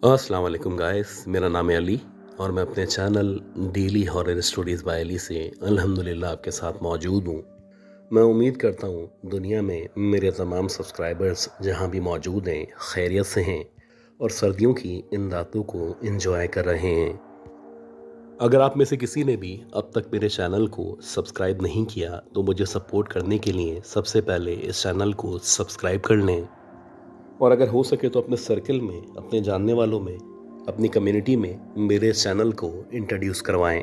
अस्सलाम वालेकुम गाइस, मेरा नाम है अली और मैं अपने channel daily horror stories by Ali से अल्हम्दुलिल्लाह आपके साथ मौजूद हूँ। मैं उम्मीद करता हूँ दुनिया में मेरे तमाम सब्सक्राइबर्स जहाँ भी मौजूद हैं खैरियत से हैं और सर्दियों की इन रातों को एंजॉय कर रहे हैं। अगर आप में से किसी ने भी अब तक मेरे चैनल को सब्सक्राइब नहीं किया तो मुझे सपोर्ट करने के लिए सबसे पहले इस चैनल को सब्सक्राइब कर लें और अगर हो सके तो अपने सर्कल में, अपने जानने वालों में, अपनी कम्युनिटी में मेरे चैनल को इंट्रोड्यूस करवाएं।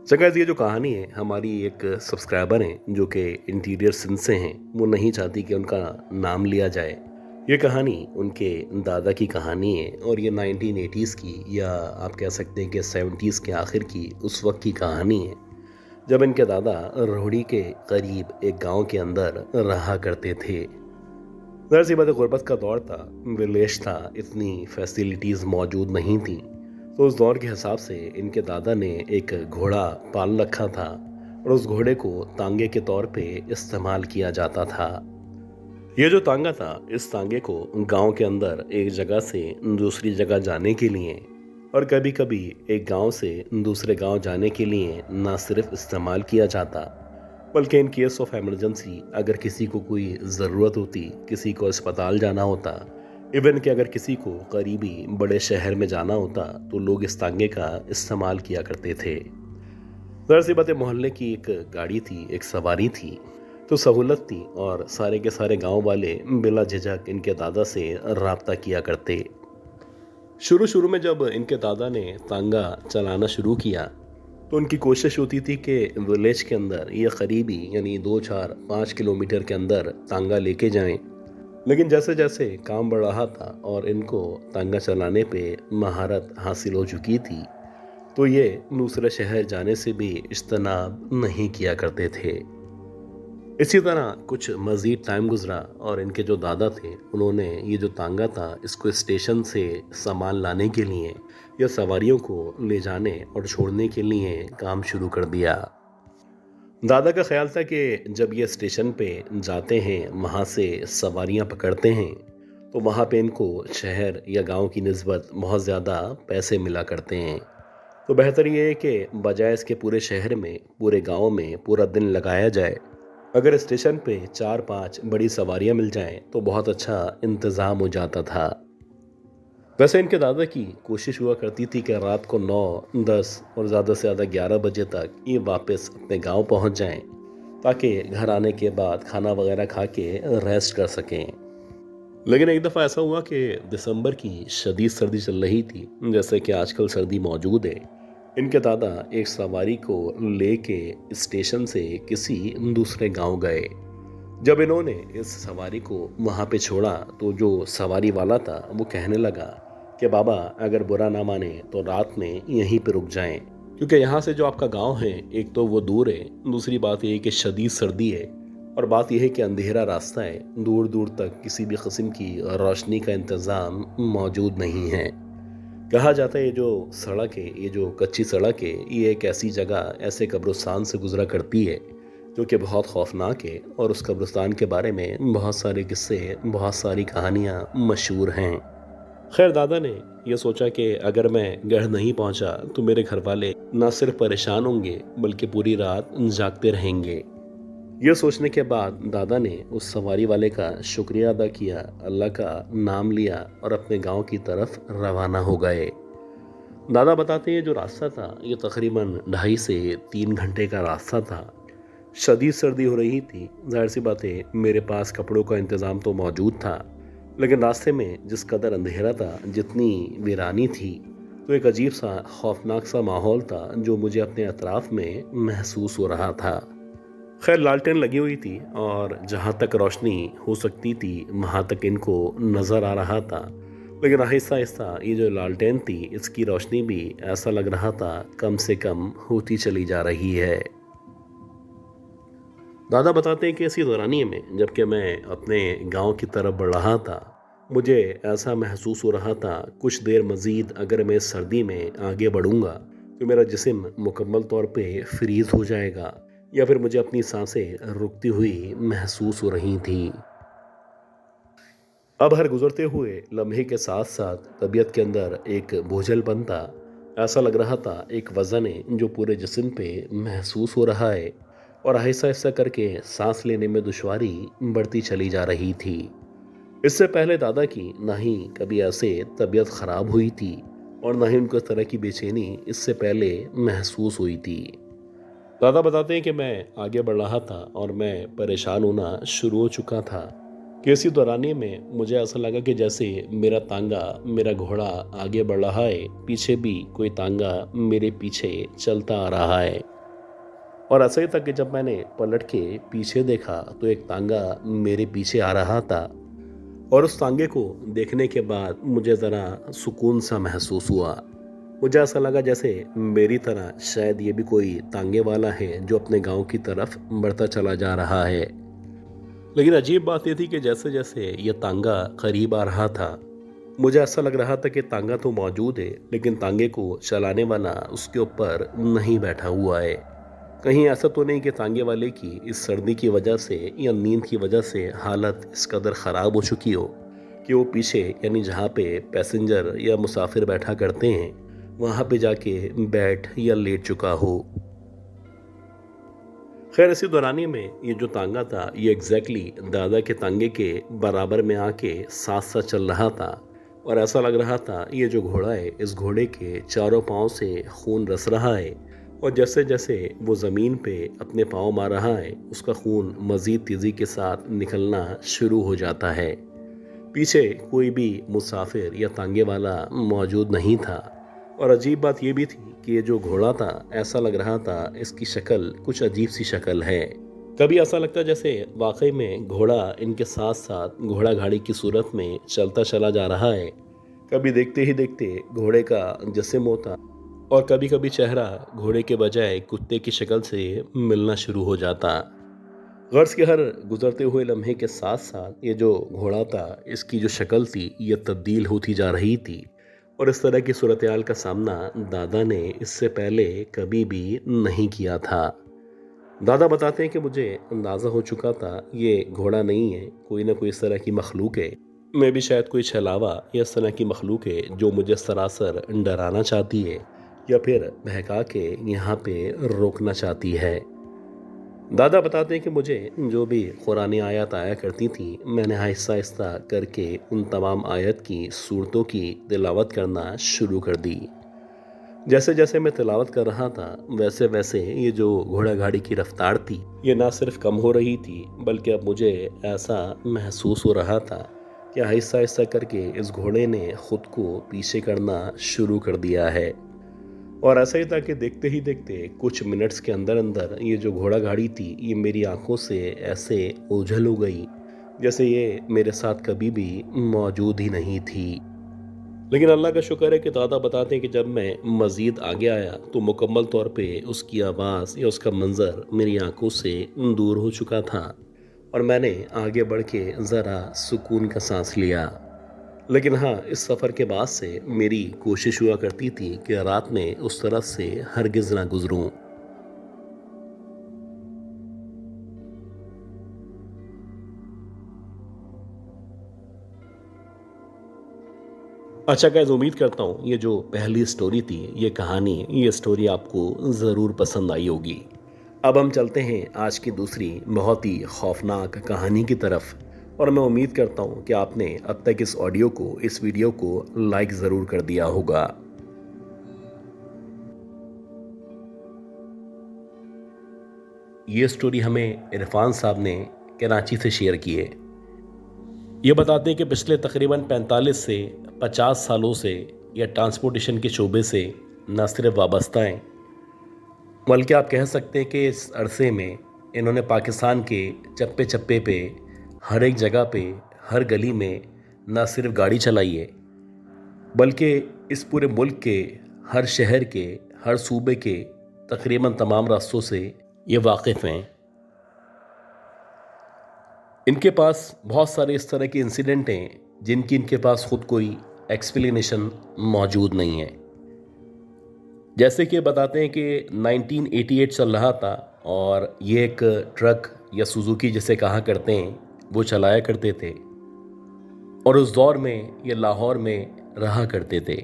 सो गाइस, ये जो कहानी है हमारी एक सब्सक्राइबर हैं जो कि इंटीरियर सिंध से हैं, वो नहीं चाहती कि उनका नाम लिया जाए। ये कहानी उनके दादा की कहानी है और ये 1980s की या आप कह सकते हैं कि 70s के आखिर की उस वक्त की कहानी है जब इनके दादा रोहड़ी के करीब एक गांव के अंदर रहा करते थे। ज़ाहिर सी बात है, गुरबत का दौर था, विलेज था, इतनी फैसिलिटीज़ मौजूद नहीं थी। तो उस दौर के हिसाब से इनके दादा ने एक घोड़ा पाल रखा था और उस घोड़े को तांगे के तौर पे इस्तेमाल किया जाता था। ये जो तांगा था, इस तांगे को गांव के अंदर एक जगह से दूसरी जगह जाने के लिए और कभी कभी एक गांव से दूसरे गांव जाने के लिए ना सिर्फ इस्तेमाल किया जाता बल्कि इन केस ऑफ इमरजेंसी अगर किसी को कोई ज़रूरत होती, किसी को अस्पताल जाना होता, इवन कि अगर किसी को करीबी बड़े शहर में जाना होता तो लोग इस तांगे का इस्तेमाल किया करते थे। ज़ाहिर सी बात है, मोहल्ले की एक गाड़ी थी, एक सवारी थी, तो सहूलत थी और सारे के सारे गांव वाले बिला झिझक इनके दादा से राब्ता किया करते। शुरू शुरू में जब इनके दादा ने तांगा चलाना शुरू किया तो उनकी कोशिश होती थी कि विलेज के अंदर ये करीबी यानी 2 4 5 किलोमीटर के अंदर तांगा लेके जाएं। लेकिन जैसे जैसे काम बढ़ रहा था और इनको तांगा चलाने पे महारत हासिल हो चुकी थी तो ये दूसरे शहर जाने से भी इज्तनाब नहीं किया करते थे। इसी तरह कुछ मज़ीद टाइम गुजरा और इनके जो दादा थे उन्होंने ये जो तांगा था इसको स्टेशन से सामान लाने के लिए या सवारियों को ले जाने और छोड़ने के लिए काम शुरू कर दिया। दादा का ख्याल था कि जब ये स्टेशन पे जाते हैं, वहाँ से सवारियाँ पकड़ते हैं तो वहाँ पे इनको शहर या गांव की निस्बत बहुत ज़्यादा पैसे मिला करते हैं। तो बेहतर ये है कि बजाय इसके पूरे शहर में, पूरे गांव में पूरा दिन लगाया जाए, अगर स्टेशन पे 4 5 बड़ी सवारियां मिल जाएं तो बहुत अच्छा इंतज़ाम हो जाता था। वैसे इनके दादा की कोशिश हुआ करती थी कि रात को 9 10 और ज़्यादा से ज़्यादा 11 बजे तक ये वापस अपने गांव पहुंच जाएं ताकि घर आने के बाद खाना वगैरह खा के रेस्ट कर सकें। लेकिन एक दफ़ा ऐसा हुआ कि दिसंबर की शदीद सर्दी चल रही थी, जैसे कि आजकल सर्दी मौजूद है। इनके दादा एक सवारी को लेके स्टेशन से किसी दूसरे गांव गए। जब इन्होंने इस सवारी को वहां पे छोड़ा तो जो सवारी वाला था वो कहने लगा कि बाबा, अगर बुरा ना माने तो रात में यहीं पे रुक जाएं, क्योंकि यहाँ से जो आपका गांव है एक तो वो दूर है, दूसरी बात यह है कि शदीद सर्दी है और बात यह है कि अंधेरा रास्ता है, दूर दूर तक किसी भी किस्म की रोशनी का इंतज़ाम मौजूद नहीं है। कहा जाता है ये जो सड़क है, ये जो कच्ची सड़क है, ये एक ऐसी जगह, ऐसे कब्रिस्तान से गुजरा करती है जो कि बहुत खौफनाक है और उस कब्रिस्तान के बारे में बहुत सारे किस्से, बहुत सारी कहानियाँ मशहूर हैं। खैर, दादा ने यह सोचा कि अगर मैं घर नहीं पहुंचा तो मेरे घर वाले ना सिर्फ परेशान होंगे बल्कि पूरी रात जागते रहेंगे। यह सोचने के बाद दादा ने उस सवारी वाले का शुक्रिया अदा किया, अल्लाह का नाम लिया और अपने गांव की तरफ रवाना हो गए। दादा बताते हैं जो रास्ता था ये तकरीबन 2.5 से 3 घंटे का रास्ता था। शदीद सर्दी हो रही थी, जाहिर सी बात है मेरे पास कपड़ों का इंतज़ाम तो मौजूद था, लेकिन रास्ते में जिस कदर अंधेरा था, जितनी वीरानी थी, तो एक अजीब सा खौफनाक सा माहौल था जो मुझे अपने अतराफ में महसूस हो रहा था। खैर, लालटेन लगी हुई थी और जहाँ तक रोशनी हो सकती थी वहाँ तक इनको नज़र आ रहा था, लेकिन आहिस्ता आहिस्ता ये जो लालटेन थी इसकी रोशनी भी ऐसा लग रहा था कम से कम होती चली जा रही है। दादा बताते हैं कि इसी दौरानिए में जबकि मैं अपने गांव की तरफ बढ़ रहा था, मुझे ऐसा महसूस हो रहा था कुछ देर मज़ीद अगर मैं इस सर्दी में आगे बढ़ूंगा तो मेरा जिस्म मुकम्मल तौर पे फ्रीज हो जाएगा या फिर मुझे अपनी सांसें रुकती हुई महसूस हो रही थी। अब हर गुजरते हुए लम्हे के साथ साथ तबीयत के अंदर एक बोझलपन था। ऐसा लग रहा था एक वज़न है जो पूरे जिस्म पे महसूस हो रहा है और आहिस्ता आहिस्ता करके सांस लेने में दुश्वारी बढ़ती चली जा रही थी। इससे पहले दादा की ना ही कभी ऐसे तबीयत खराब हुई थी और ना ही उनको इस तरह की बेचैनी इससे पहले महसूस हुई थी। दादा बताते हैं कि मैं आगे बढ़ रहा था और मैं परेशान होना शुरू हो चुका था कि इसी दौरानिए में मुझे ऐसा लगा कि जैसे मेरा तांगा, मेरा घोड़ा आगे बढ़ रहा है, पीछे भी कोई तांगा मेरे पीछे चलता आ रहा है। और ऐसा ही था कि जब मैंने पलट के पीछे देखा तो एक तांगा मेरे पीछे आ रहा था और उस तांगे को देखने के बाद मुझे ज़रा सुकून सा महसूस हुआ। मुझे ऐसा लगा जैसे मेरी तरह शायद ये भी कोई तांगे वाला है जो अपने गांव की तरफ बढ़ता चला जा रहा है। लेकिन अजीब बात ये थी कि जैसे जैसे ये तांगा करीब आ रहा था, मुझे ऐसा लग रहा था कि तांगा तो मौजूद है लेकिन तांगे को चलाने वाला उसके ऊपर नहीं बैठा हुआ है। कहीं ऐसा तो नहीं कि तांगे वाले की इस सर्दी की वजह से या नींद की वजह से हालत इस कदर ख़राब हो चुकी हो कि वो पीछे यानी जहाँ पे पैसेंजर या मुसाफिर बैठा करते हैं वहाँ पे जाके बैठ या लेट चुका हो। खैर इसी दौरानी में ये जो तांगा था ये एग्जैक्टली दादा के तांगे के बराबर में आके साथ साथ चल रहा था और ऐसा लग रहा था ये जो घोड़ा है इस घोड़े के चारों पाँव से खून रस रहा है और जैसे जैसे वो ज़मीन पे अपने पाँव मार रहा है उसका खून मज़ीद तेज़ी के साथ निकलना शुरू हो जाता है। पीछे कोई भी मुसाफिर या तांगे वाला मौजूद नहीं था और अजीब बात यह भी थी कि ये जो घोड़ा था ऐसा लग रहा था इसकी शक्ल कुछ अजीब सी शक्ल है। कभी ऐसा लगता जैसे वाकई में घोड़ा इनके साथ साथ घोड़ा गाड़ी की सूरत में चलता चला जा रहा है। कभी देखते ही देखते घोड़े का जिस्म होता और कभी कभी चेहरा घोड़े के बजाय कुत्ते की शक्ल से मिलना शुरू हो जाता। गर्ज के हर गुजरते हुए लम्हे के साथ साथ ये जो घोड़ा था इसकी जो शक्ल थी ये तब्दील होती जा रही थी और इस तरह की सूरत हाल का सामना दादा ने इससे पहले कभी भी नहीं किया था। दादा बताते हैं कि मुझे अंदाज़ा हो चुका था ये घोड़ा नहीं है, कोई ना कोई इस तरह की मखलूक है। मैं भी शायद कोई छलावा या इस तरह की मखलूक है जो मुझे सरासर डराना चाहती है या फिर बहका के यहाँ पे रोकना चाहती है। दादा बताते हैं कि मुझे जो भी कुरानी आयत आया करती थी मैंने आहिस्ता आहिस्ता करके उन तमाम आयत की सूरतों की तिलावत करना शुरू कर दी। जैसे जैसे मैं तिलावत कर रहा था वैसे वैसे ये जो घोड़ा गाड़ी की रफ्तार थी ये ना सिर्फ कम हो रही थी बल्कि अब मुझे ऐसा महसूस हो रहा था कि आहिस्ता आहिस्ता करके इस घोड़े ने खुद को पीछे करना शुरू कर दिया है। और ऐसा ही था कि देखते ही देखते कुछ मिनट्स के अंदर अंदर ये जो घोड़ा गाड़ी थी ये मेरी आंखों से ऐसे ओझल हो गई जैसे ये मेरे साथ कभी भी मौजूद ही नहीं थी। लेकिन अल्लाह का शुक्र है कि दादा बताते हैं कि जब मैं मज़ीद आगे आया तो मुकम्मल तौर पे उसकी आवाज़ या उसका मंज़र मेरी आंखों से दूर हो चुका था और मैंने आगे बढ़ के ज़रा सुकून का सांस लिया। लेकिन हाँ इस सफ़र के बाद से मेरी कोशिश हुआ करती थी कि रात में उस तरफ से हरगिज़ ना गुज़रूं। अच्छा गाइस, उम्मीद करता हूँ ये जो पहली स्टोरी थी ये कहानी ये स्टोरी आपको ज़रूर पसंद आई होगी। अब हम चलते हैं आज की दूसरी बहुत ही खौफनाक कहानी की तरफ और मैं उम्मीद करता हूँ कि आपने अब तक इस ऑडियो को इस वीडियो को लाइक ज़रूर कर दिया होगा। ये स्टोरी हमें इरफान साहब ने कराची से शेयर की है। ये बताते हैं कि पिछले तकरीबन 45 से 50 सालों से यह ट्रांसपोर्टेशन के शोबे से न सिर्फ वाबस्ता हैं बल्कि आप कह सकते हैं कि इस अरसे में इन्होंने पाकिस्तान के चप्पे चप्पे पे हर एक जगह पे हर गली में न सिर्फ गाड़ी चलाई है बल्कि इस पूरे मुल्क के हर शहर के हर सूबे के तकरीबन तमाम रास्तों से ये वाकिफ़ हैं। इनके पास बहुत सारे इस तरह के इंसिडेंट हैं जिनकी इनके पास खुद कोई एक्सप्लेनेशन मौजूद नहीं है। जैसे कि बताते हैं कि 1988 चल रहा था और ये एक ट्रक या सुजुकी जिसे कहा करते हैं वो चलाया करते थे। और उस दौर में ये लाहौर में रहा करते थे।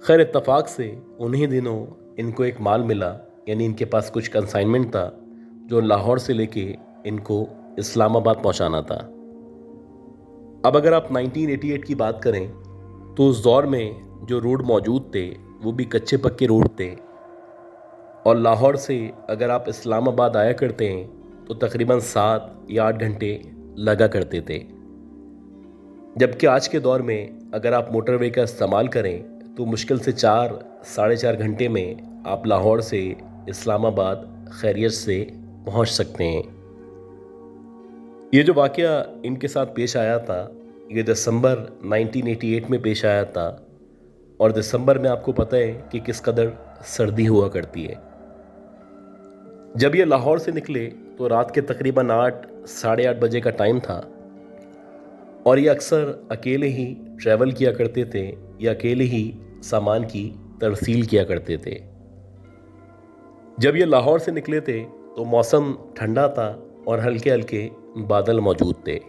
खैर इत्तफाक से उन्हीं दिनों इनको एक माल मिला, यानी इनके पास कुछ कंसाइनमेंट था जो लाहौर से लेके इनको इस्लामाबाद पहुंचाना था। अब अगर आप 1988 की बात करें तो उस दौर में जो रोड मौजूद थे वो भी कच्चे पक्के रोड थे, और लाहौर से अगर आप इस्लामाबाद आया करते हैं तो तकरीबन 7 या 8 घंटे लगा करते थे। जबकि आज के दौर में अगर आप मोटरवे का इस्तेमाल करें तो मुश्किल से 4-4.5 घंटे में आप लाहौर से इस्लामाबाद खैरियत से पहुंच सकते हैं। ये जो वाक़या इनके साथ पेश आया था ये दिसंबर 1988 में पेश आया था, और दिसंबर में आपको पता है कि किस कदर सर्दी हुआ करती है। जब ये लाहौर से निकले तो रात के तकरीबन 8-8:30 बजे का टाइम था, और ये अक्सर अकेले ही ट्रैवल किया करते थे या अकेले ही सामान की तरसील किया करते थे। जब ये लाहौर से निकले थे तो मौसम ठंडा था और हल्के हल्के बादल मौजूद थे।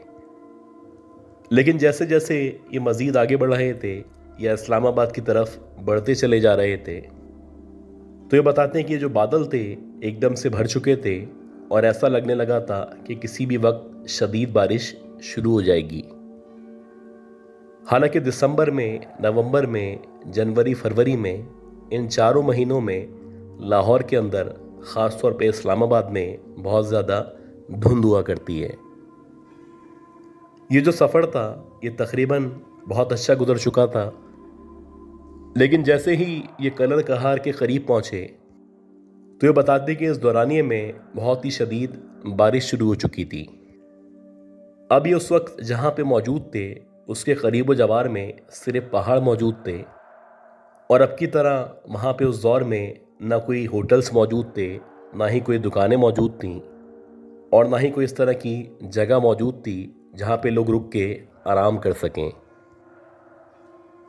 लेकिन जैसे जैसे ये मज़ीद आगे बढ़ रहे थे या इस्लामाबाद की तरफ बढ़ते चले जा रहे थे तो ये बताते हैं कि ये जो बादल थे एकदम से भर चुके थे, और ऐसा लगने लगा था कि किसी भी वक्त शदीद बारिश शुरू हो जाएगी। हालांकि दिसंबर में, नवंबर में, जनवरी, फरवरी में, इन 4 महीनों में लाहौर के अंदर ख़ास तौर पे इस्लामाबाद में बहुत ज़्यादा धुंध हुआ करती है। ये जो सफ़र था ये तकरीबन बहुत अच्छा गुजर चुका था, लेकिन जैसे ही ये कलर कहार के करीब पहुँचे तो ये बताते कि इस दौरानिए में बहुत ही शदीद बारिश शुरू हो चुकी थी। अब ये उस वक्त जहाँ पे मौजूद थे उसके करीब व जवार में सिर्फ पहाड़ मौजूद थे, और अब की तरह वहाँ पे उस दौर में ना कोई होटल्स मौजूद थे, ना ही कोई दुकानें मौजूद थीं, और ना ही कोई इस तरह की जगह मौजूद थी जहाँ पे लोग रुक के आराम कर सकें।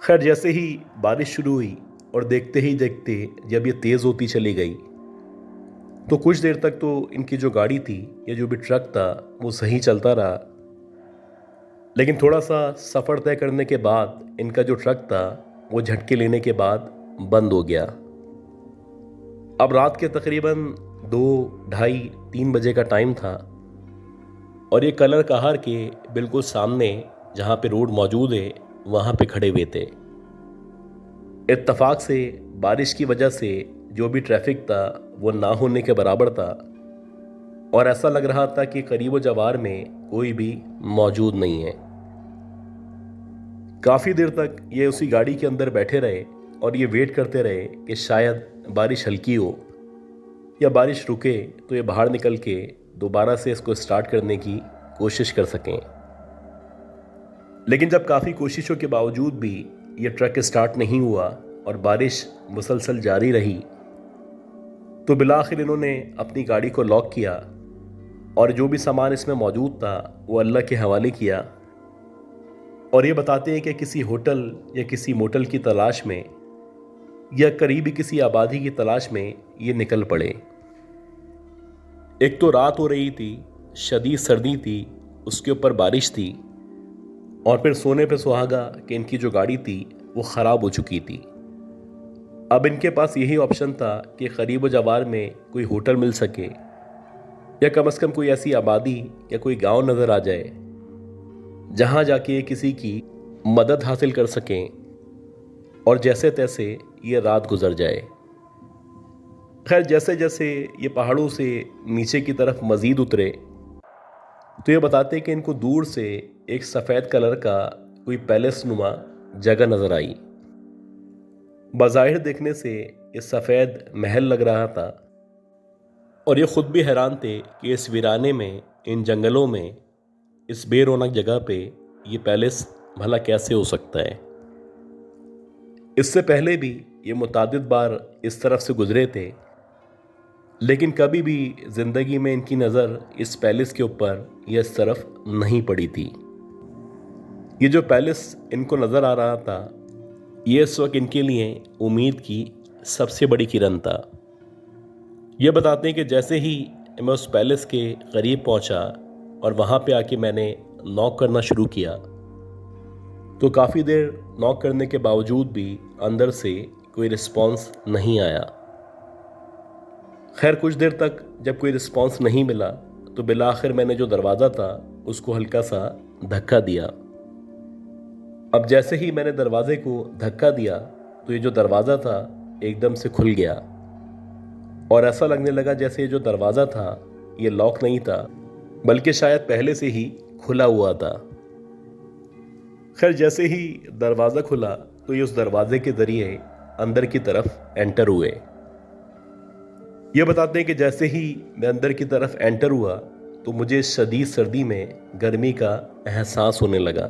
खैर जैसे ही बारिश शुरू हुई और देखते ही देखते जब ये तेज़ होती चली गई तो कुछ देर तक तो इनकी जो गाड़ी थी या जो भी ट्रक था वो सही चलता रहा, लेकिन थोड़ा सा सफ़र तय करने के बाद इनका जो ट्रक था वो झटके लेने के बाद बंद हो गया। अब रात के तकरीबन 2-2:30-3 बजे का टाइम था, और ये कलर कहार के बिल्कुल सामने जहाँ पे रोड मौजूद है वहाँ पे खड़े हुए थे। इत्तफाक से बारिश की वजह से जो भी ट्रैफिक था वो ना होने के बराबर था, और ऐसा लग रहा था कि करीब जवार में कोई भी मौजूद नहीं है। काफ़ी देर तक ये उसी गाड़ी के अंदर बैठे रहे और ये वेट करते रहे कि शायद बारिश हल्की हो या बारिश रुके तो ये बाहर निकल के दोबारा से इसको स्टार्ट करने की कोशिश कर सकें। लेकिन जब काफ़ी कोशिशों के बावजूद भी ये ट्रक स्टार्ट नहीं हुआ और बारिश मुसलसल जारी रही तो बिलाखिर इन्होंने अपनी गाड़ी को लॉक किया और जो भी सामान इसमें मौजूद था वो अल्लाह के हवाले किया, और ये बताते हैं कि किसी होटल या किसी मोटल की तलाश में या करीबी किसी आबादी की तलाश में ये निकल पड़े। एक तो रात हो रही थी, शदीद सर्दी थी, उसके ऊपर बारिश थी, और फिर सोने पे सुहागा कि इनकी जो गाड़ी थी वो ख़राब हो चुकी थी। अब इनके पास यही ऑप्शन था कि करीब जवार में कोई होटल मिल सके या कम से कम कोई ऐसी आबादी या कोई गांव नज़र आ जाए जहां जाके किसी की मदद हासिल कर सकें और जैसे तैसे ये रात गुजर जाए। खैर जैसे जैसे ये पहाड़ों से नीचे की तरफ मज़ीद उतरे तो ये बताते कि इनको दूर से एक सफ़ेद कलर का कोई पैलेस नुमा जगह नज़र आई। बज़ाहिर देखने से ये सफ़ेद महल लग रहा था, और ये ख़ुद भी हैरान थे कि इस वीराने में, इन जंगलों में, इस बेरौनक जगह पे ये पैलेस भला कैसे हो सकता है। इससे पहले भी ये मुतादिद बार इस तरफ से गुजरे थे, लेकिन कभी भी ज़िंदगी में इनकी नज़र इस पैलेस के ऊपर या इस तरफ नहीं पड़ी थी। ये जो पैलेस इनको नज़र आ रहा था ये इस वक्त इनके लिए उम्मीद की सबसे बड़ी किरण था। ये बताते हैं कि जैसे ही मैं उस पैलेस के करीब पहुंचा और वहाँ पे आके मैंने नॉक करना शुरू किया तो काफ़ी देर नॉक करने के बावजूद भी अंदर से कोई रिस्पॉन्स नहीं आया। खैर कुछ देर तक जब कोई रिस्पॉन्स नहीं मिला तो बिलाखिर मैंने जो दरवाज़ा था उसको हल्का सा धक्का दिया। अब जैसे ही मैंने दरवाजे को धक्का दिया तो ये जो दरवाज़ा था एकदम से खुल गया और ऐसा लगने लगा जैसे ये जो दरवाज़ा था ये लॉक नहीं था बल्कि शायद पहले से ही खुला हुआ था। खैर जैसे ही दरवाज़ा खुला तो ये उस दरवाजे के ज़रिए अंदर की तरफ एंटर हुए। ये बताते हैं कि जैसे ही मैं अंदर की तरफ एंटर हुआ तो मुझे शदीद सर्दी में गर्मी का एहसास होने लगा।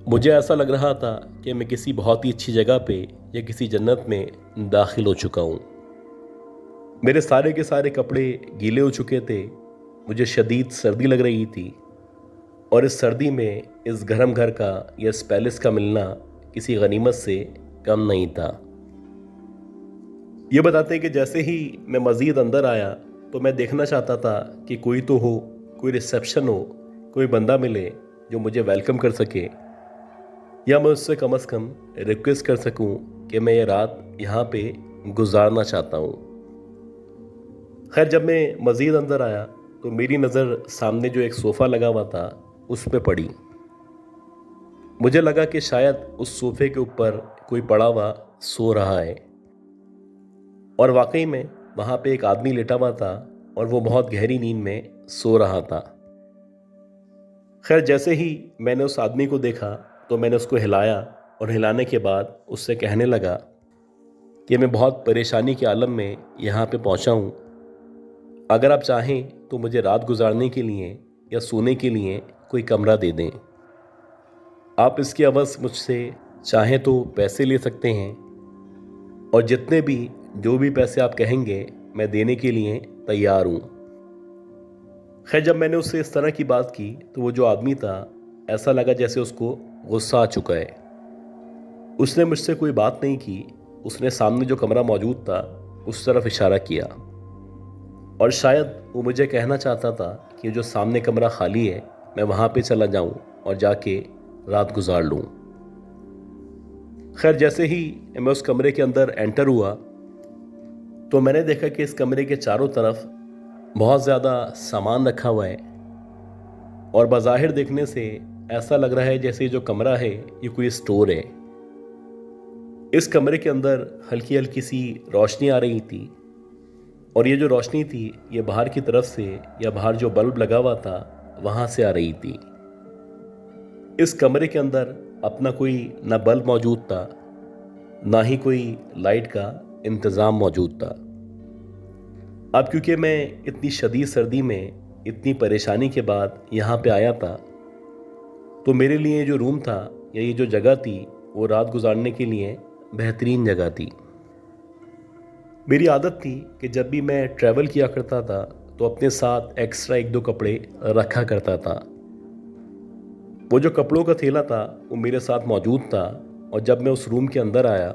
मुझे ऐसा लग रहा था कि मैं किसी बहुत ही अच्छी जगह पे या किसी जन्नत में दाखिल हो चुका हूँ। मेरे सारे के सारे कपड़े गीले हो चुके थे, मुझे शदीद सर्दी लग रही थी और इस सर्दी में इस गर्म घर का या इस पैलेस का मिलना किसी गनीमत से कम नहीं था। ये बताते हैं कि जैसे ही मैं मज़ीद अंदर आया तो मैं देखना चाहता था कि कोई तो हो, कोई रिसेप्शन हो, कोई बंदा मिले जो मुझे वेलकम कर सके या मैं उससे कम से कम रिक्वेस्ट कर सकूं कि मैं ये रात यहाँ पे गुजारना चाहता हूँ। खैर जब मैं मज़ीद अंदर आया तो मेरी नज़र सामने जो एक सोफ़ा लगा हुआ था उस पे पड़ी। मुझे लगा कि शायद उस सोफ़े के ऊपर कोई पड़ा हुआ सो रहा है और वाकई में वहाँ पे एक आदमी लेटा हुआ था और वो बहुत गहरी नींद में सो रहा था। खैर जैसे ही मैंने उस आदमी को देखा तो मैंने उसको हिलाया और हिलाने के बाद उससे कहने लगा कि मैं बहुत परेशानी के आलम में यहाँ पे पहुँचा हूँ, अगर आप चाहें तो मुझे रात गुजारने के लिए या सोने के लिए कोई कमरा दे दें। आप इसके अवज़ मुझसे चाहें तो पैसे ले सकते हैं और जितने भी जो भी पैसे आप कहेंगे मैं देने के लिए तैयार हूँ। खैर जब मैंने उससे इस तरह की बात की तो वो जो आदमी था ऐसा लगा जैसे उसको गुस्सा आ चुका है। उसने मुझसे कोई बात नहीं की, उसने सामने जो कमरा मौजूद था उस तरफ इशारा किया और शायद वो मुझे कहना चाहता था कि जो सामने कमरा खाली है मैं वहाँ पे चला जाऊँ और जाके रात गुजार लूँ। खैर जैसे ही मैं उस कमरे के अंदर एंटर हुआ तो मैंने देखा कि इस कमरे के चारों तरफ बहुत ज़्यादा सामान रखा हुआ है और बज़ाहिर देखने से ऐसा लग रहा है जैसे जो कमरा है ये कोई स्टोर है। इस कमरे के अंदर हल्की हल्की सी रोशनी आ रही थी और ये जो रोशनी थी ये बाहर की तरफ से या बाहर जो बल्ब लगा हुआ था वहाँ से आ रही थी। इस कमरे के अंदर अपना कोई ना बल्ब मौजूद था ना ही कोई लाइट का इंतज़ाम मौजूद था। अब क्योंकि मैं इतनी शदीद सर्दी में इतनी परेशानी के बाद यहाँ पे आया था तो मेरे लिए जो रूम था या ये जो जगह थी वो रात गुजारने के लिए बेहतरीन जगह थी। मेरी आदत थी कि जब भी मैं ट्रैवल किया करता था तो अपने साथ एक्स्ट्रा एक दो कपड़े रखा करता था। वो जो कपड़ों का थैला था वो मेरे साथ मौजूद था और जब मैं उस रूम के अंदर आया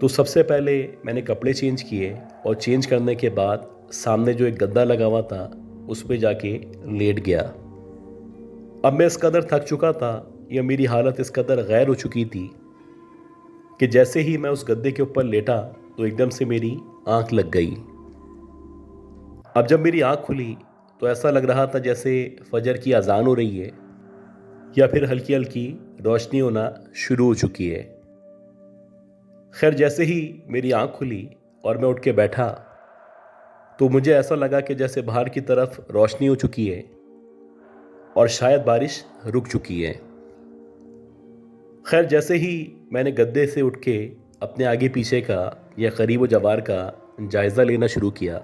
तो सबसे पहले मैंने कपड़े चेंज किए और चेंज करने के बाद सामने जो एक गद्दा लगा हुआ था उस पर जाके लेट गया। अब मैं इस कदर थक चुका था या मेरी हालत इस कदर गैर हो चुकी थी कि जैसे ही मैं उस गद्दे के ऊपर लेटा तो एकदम से मेरी आंख लग गई। अब जब मेरी आंख खुली तो ऐसा लग रहा था जैसे फजर की अजान हो रही है या फिर हल्की हल्की रोशनी होना शुरू हो चुकी है। खैर जैसे ही मेरी आंख खुली और मैं उठ के बैठा तो मुझे ऐसा लगा कि जैसे बाहर की तरफ रोशनी हो चुकी है और शायद बारिश रुक चुकी है। खैर जैसे ही मैंने गद्दे से उठ के अपने आगे पीछे का या करीब व जवार का जायज़ा लेना शुरू किया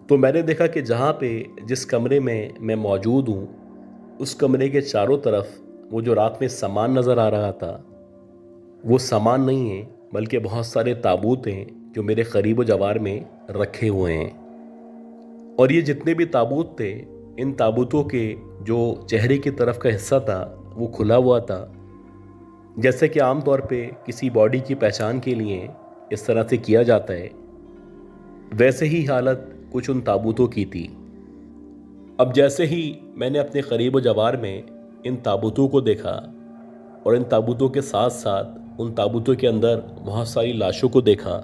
तो मैंने देखा कि जहाँ पे जिस कमरे में मैं मौजूद हूँ उस कमरे के चारों तरफ वो जो रात में सामान नज़र आ रहा था वो सामान नहीं है बल्कि बहुत सारे ताबूत हैं जो मेरे करीब व जवार में रखे हुए हैं। और ये जितने भी ताबूत थे इन ताबूतों के जो चेहरे की तरफ का हिस्सा था वो खुला हुआ था, जैसे कि आम तौर पे किसी बॉडी की पहचान के लिए इस तरह से किया जाता है, वैसे ही हालत कुछ उन ताबूतों की थी। अब जैसे ही मैंने अपने करीब व जवार में इन ताबूतों को देखा और इन ताबूतों के साथ साथ उन ताबूतों के अंदर बहुत सारी लाशों को देखा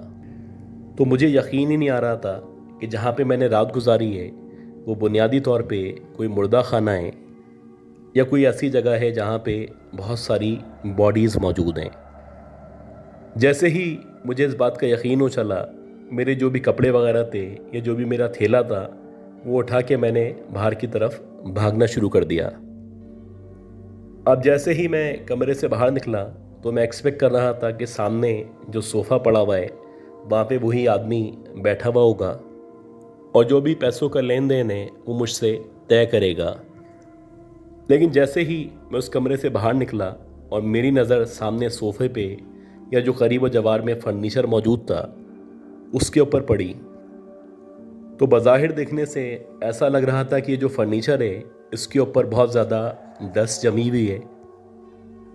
तो मुझे यकीन ही नहीं आ रहा था कि जहाँ पे मैंने रात गुजारी है वो बुनियादी तौर पे कोई मुर्दा खाना है या कोई ऐसी जगह है जहाँ पे बहुत सारी बॉडीज़ मौजूद हैं। जैसे ही मुझे इस बात का यकीन हो चला, मेरे जो भी कपड़े वगैरह थे या जो भी मेरा थैला था वो उठा के मैंने बाहर की तरफ भागना शुरू कर दिया। अब जैसे ही मैं कमरे से बाहर निकला तो मैं एक्सपेक्ट कर रहा था कि सामने जो सोफ़ा पड़ा हुआ है वहाँ पे वही आदमी बैठा हुआ होगा और जो भी पैसों का लेन देन है वो मुझसे तय करेगा। लेकिन जैसे ही मैं उस कमरे से बाहर निकला और मेरी नज़र सामने सोफ़े पे या जो करीब जवार में फर्नीचर मौजूद था उसके ऊपर पड़ी तो बज़ाहिर देखने से ऐसा लग रहा था कि ये जो फर्नीचर है इसके ऊपर बहुत ज़्यादा डस्ट जमी हुई है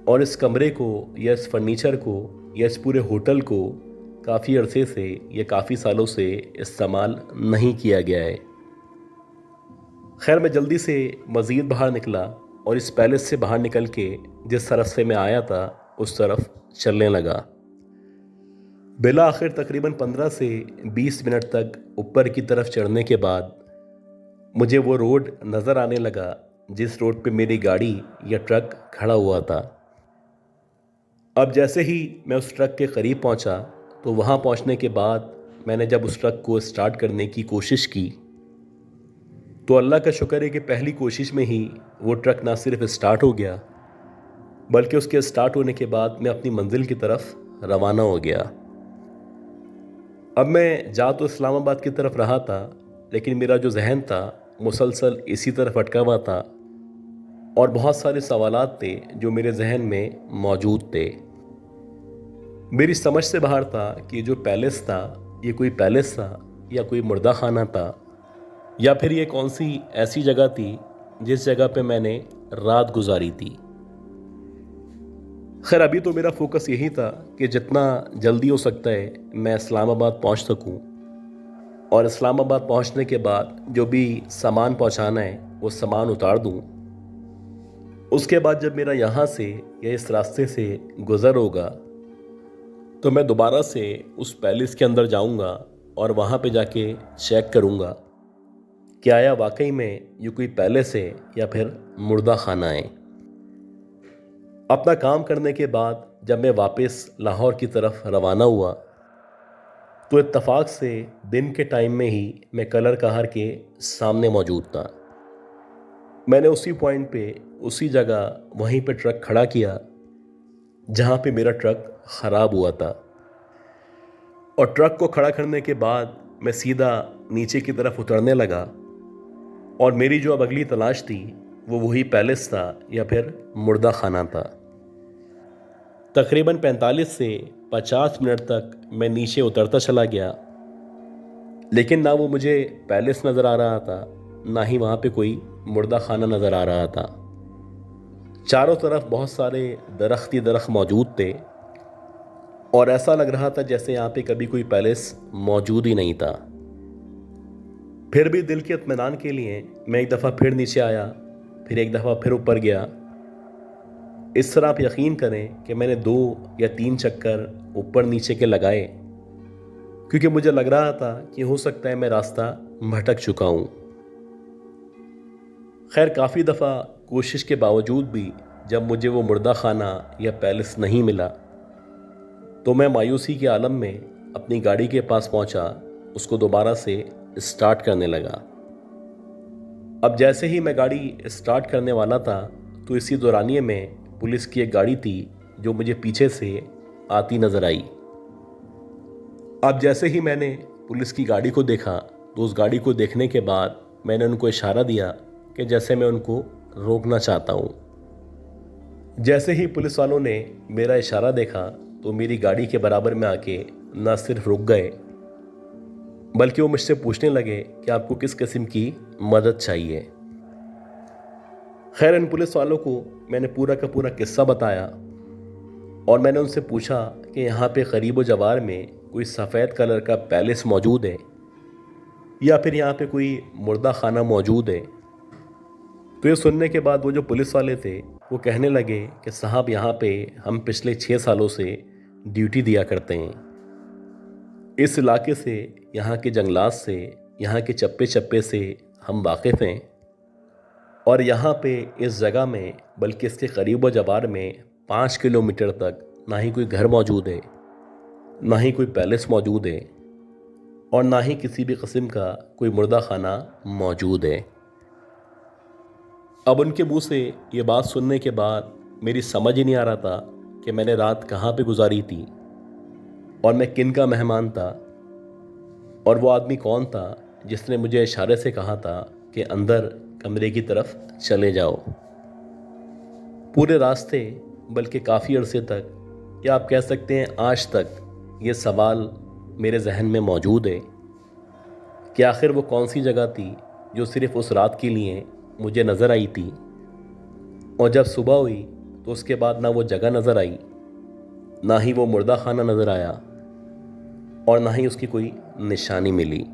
और इस कमरे को या इस फर्नीचर को या इस पूरे होटल को काफ़ी अरसे से या काफ़ी सालों से इस्तेमाल नहीं किया गया है। खैर मैं जल्दी से मज़ीद बाहर निकला और इस पैलेस से बाहर निकल के जिस तरफ से मैं आया था उस तरफ चलने लगा। बिला आखिर तकरीबन 15 से 20 मिनट तक ऊपर की तरफ चढ़ने के बाद मुझे वो रोड नज़र आने लगा जिस रोड पे मेरी गाड़ी या ट्रक खड़ा हुआ था। अब जैसे ही मैं उस ट्रक के करीब पहुंचा तो वहां पहुंचने के बाद मैंने जब उस ट्रक को स्टार्ट करने की कोशिश की तो अल्लाह का शुक्र है कि पहली कोशिश में ही वो ट्रक ना सिर्फ स्टार्ट हो गया बल्कि उसके स्टार्ट होने के बाद मैं अपनी मंजिल की तरफ रवाना हो गया। अब मैं जा तो इस्लामाबाद की तरफ रहा था लेकिन मेरा जो जहन था मुसलसल इसी तरफ अटका हुआ था और बहुत सारे सवालात थे जो मेरे जहन में मौजूद थे। मेरी समझ से बाहर था कि जो पैलेस था ये कोई पैलेस था या कोई मुर्दा खाना था या फिर ये कौन सी ऐसी जगह थी जिस जगह पे मैंने रात गुजारी थी। खैर अभी तो मेरा फोकस यही था कि जितना जल्दी हो सकता है मैं इस्लामाबाद पहुंच सकूं और इस्लामाबाद पहुंचने के बाद जो भी सामान पहुंचाना है वो सामान उतार दूं। उसके बाद जब मेरा यहाँ से या इस रास्ते से गुज़र होगा तो मैं दोबारा से उस पैलेस के अंदर जाऊँगा और वहाँ पे जाके चेक करूँगा कि आया वाकई में ये कोई पैलेस है या फिर मुर्दा खाना है। अपना काम करने के बाद जब मैं वापस लाहौर की तरफ रवाना हुआ तो इत्तफाक से दिन के टाइम में ही मैं कलर कहार के सामने मौजूद था। मैंने उसी पॉइंट पे उसी जगह वहीं पे ट्रक खड़ा किया जहाँ पे मेरा ट्रक ख़राब हुआ था और ट्रक को खड़ा करने के बाद मैं सीधा नीचे की तरफ उतरने लगा और मेरी जो अब अगली तलाश थी वो वही पैलेस था या फिर मुर्दा खाना था। तकरीबन 45 से 50 मिनट तक मैं नीचे उतरता चला गया लेकिन ना वो मुझे पैलेस नज़र आ रहा था ना ही वहाँ पे कोई मुर्दा खाना नज़र आ रहा था। चारों तरफ बहुत सारे दरख्त ही दरख्त मौजूद थे और ऐसा लग रहा था जैसे यहाँ पे कभी कोई पैलेस मौजूद ही नहीं था। फिर भी दिल के इत्मीनान के लिए मैं एक दफ़ा फिर नीचे आया, फिर एक दफ़ा फिर ऊपर गया। इस तरह आप यकीन करें कि मैंने 2 या 3 चक्कर ऊपर नीचे के लगाए क्योंकि मुझे लग रहा था कि हो सकता है मैं रास्ता भटक चुका हूँ। खैर काफ़ी दफ़ा कोशिश के बावजूद भी जब मुझे वो मुर्दा खाना या पैलेस नहीं मिला तो मैं मायूसी के आलम में अपनी गाड़ी के पास पहुंचा, उसको दोबारा से स्टार्ट करने लगा। अब जैसे ही मैं गाड़ी स्टार्ट करने वाला था तो इसी दौरानिए में पुलिस की एक गाड़ी थी जो मुझे पीछे से आती नज़र आई। अब जैसे ही मैंने पुलिस की गाड़ी को देखा तो उस गाड़ी को देखने के बाद मैंने उनको इशारा दिया कि जैसे मैं उनको रोकना चाहता हूँ। जैसे ही पुलिस वालों ने मेरा इशारा देखा तो मेरी गाड़ी के बराबर में आके न सिर्फ रुक गए बल्कि वो मुझसे पूछने लगे कि आपको किस किस्म की मदद चाहिए। खैर इन पुलिस वालों को मैंने पूरा का पूरा किस्सा बताया और मैंने उनसे पूछा कि यहाँ पे करीब जवार में कोई सफ़ेद कलर का पैलेस मौजूद है या फिर यहाँ पे कोई मुर्दा खाना मौजूद है। तो ये सुनने के बाद वो जो पुलिस वाले थे वो कहने लगे कि साहब यहाँ पे हम पिछले 6 सालों से ड्यूटी दिया करते हैं। इस इलाके से, यहाँ के जंगलात से, यहाँ के चप्पे चप्पे से हम वाकिफ़ हैं और यहाँ पे इस जगह में, बल्कि इसके करीब व जवार में 5 किलोमीटर तक ना ही कोई घर मौजूद है, ना ही कोई पैलेस मौजूद है और ना ही किसी भी किस्म का कोई मुर्दा खाना मौजूद है। अब उनके मुंह से ये बात सुनने के बाद मेरी समझ ही नहीं आ रहा था कि मैंने रात कहाँ पे गुजारी थी और मैं किन का मेहमान था और वो आदमी कौन था जिसने मुझे इशारे से कहा था कि अंदर कमरे की तरफ चले जाओ। पूरे रास्ते, बल्कि काफ़ी अरसे तक, या आप कह सकते हैं आज तक, ये सवाल मेरे जहन में मौजूद है कि आखिर वो कौन सी जगह थी जो सिर्फ़ उस रात के लिए मुझे नज़र आई थी और जब सुबह हुई तो उसके बाद ना वो जगह नज़र आई, ना ही वो मुर्दा खाना नज़र आया और ना ही उसकी कोई निशानी मिली।